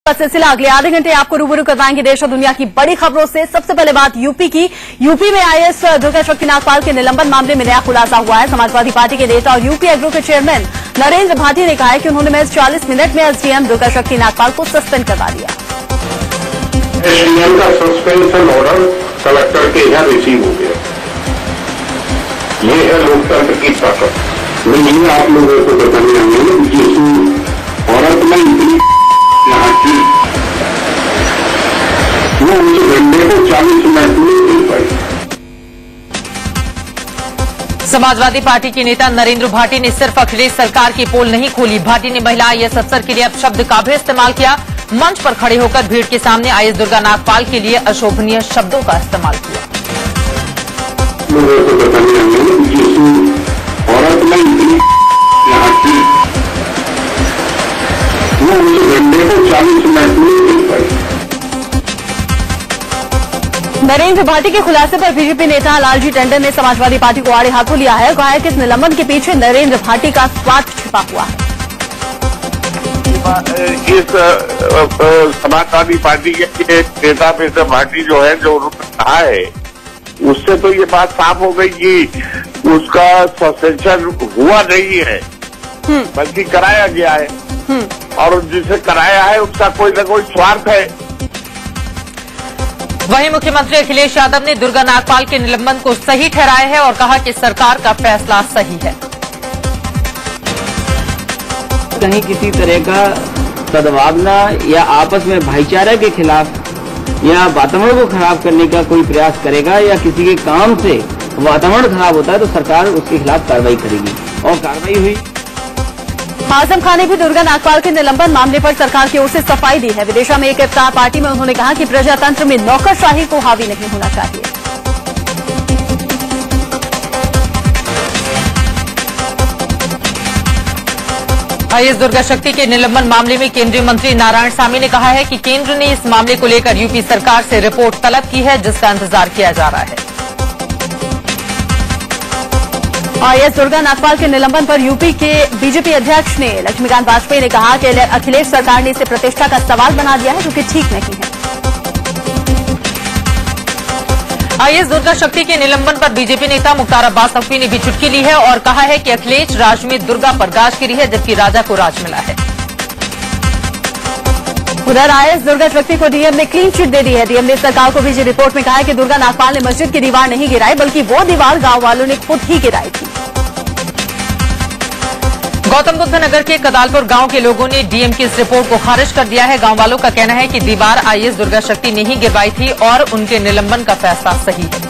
सिलसिला अगले आधे घंटे आपको रूबरू करवाएंगे देश और दुनिया की बड़ी खबरों से। सबसे पहले बात यूपी की। यूपी में आईएएस दुर्गा शक्ति नागपाल के निलंबन मामले में नया खुलासा हुआ है। समाजवादी पार्टी के नेता और यूपी एग्रो के चेयरमैन नरेंद्र भाटी ने कहा है कि उन्होंने महज 40 मिनट में एसडीएम दुर्गा शक्ति नागपाल को सस्पेंड करवा दिया। एसडीएम का सस्पेंशन ऑर्डर कलेक्टर के यहाँ रिसीव हो गया। ये है लोकतंत्र की ताकत। नहीं आप लोगों को बताने आएंगे जिस औरत में इतनी यहाँ की वो उनके घंटे को 40 मिनट में मिल पाई। समाजवादी पार्टी के नेता नरेंद्र भाटी ने सिर्फ अखिलेश सरकार की पोल नहीं खोली। भाटी ने महिला आईएएस अफसर के लिए अपशब्द का भी इस्तेमाल किया। मंच पर खड़े होकर भीड़ के सामने आईएएस दुर्गा नागपाल के लिए अशोभनीय शब्दों का इस्तेमाल किया। लोगों को बताने आएंगे जिस औरत में इतनी यहाँ की वो उनके घंटे को 40 मिनट में मिल पाई। नरेंद्र भाटी के खुलासे पर बीजेपी नेता लालजी टंडन ने समाजवादी पार्टी को आड़े हाथों लिया है। कहा है कि इस निलंबन के पीछे नरेंद्र भाटी का स्वार्थ छिपा हुआ है। इस समाजवादी पार्टी के नेता में से भाटी जो है जो उन्होंने कहा है उससे तो ये बात साफ हो गई कि उसका सस्पेंशन हुआ नहीं है बल्कि कराया गया है और जिसे कराया है उसका कोई न कोई स्वार्थ है। वहीं मुख्यमंत्री अखिलेश यादव ने दुर्गा नागपाल के निलंबन को सही ठहराया है और कहा कि सरकार का फैसला सही है। कहीं किसी तरह का सद्भावना या आपस में भाईचारे के खिलाफ या वातावरण को खराब करने का कोई प्रयास करेगा या किसी के काम से वातावरण खराब होता है तो सरकार उसके खिलाफ कार्रवाई करेगी और कार्रवाई हुई। आजम खान ने भी दुर्गा नागपाल के निलंबन मामले पर सरकार की ओर से सफाई दी है। विदिशा में एक इफ्तार पार्टी में उन्होंने कहा कि प्रजातंत्र में नौकरशाही को हावी नहीं होना चाहिए। आईएएस दुर्गा शक्ति के निलंबन मामले में केंद्रीय मंत्री नारायण सामी ने कहा है कि केंद्र ने इस मामले को लेकर यूपी सरकार से रिपोर्ट तलब की है जिसका इंतजार किया जा रहा है। आईएएस दुर्गा नागपाल के निलंबन पर यूपी के बीजेपी अध्यक्ष ने लक्ष्मीकांत वाजपेयी ने कहा कि अखिलेश सरकार ने इसे प्रतिष्ठा का सवाल बना दिया है जो कि ठीक नहीं है। आईएएस दुर्गा शक्ति के निलंबन पर बीजेपी नेता मुख्तार अब्बास नकवी ने भी चुटकी ली है और कहा है कि अखिलेश राज में दुर्गा पर गाज गिरी है जबकि राजा को राज मिला है। उधर आईएएस दुर्गा शक्ति को डीएम ने क्लीन चिट दे दी है। डीएम ने सरकार को भेजी रिपोर्ट में कहा है कि दुर्गा नागपाल ने मस्जिद की दीवार नहीं गिराई बल्कि वो दीवार गांव वालों ने खुद ही गिराई थी। गौतम बुद्ध नगर के कदालपुर गांव के लोगों ने डीएम की इस रिपोर्ट को खारिज कर दिया है। गांव वालों का कहना है कि दीवार आईएएस दुर्गा शक्ति ने ही गिरवाई थी और उनके निलंबन का फैसला सही है।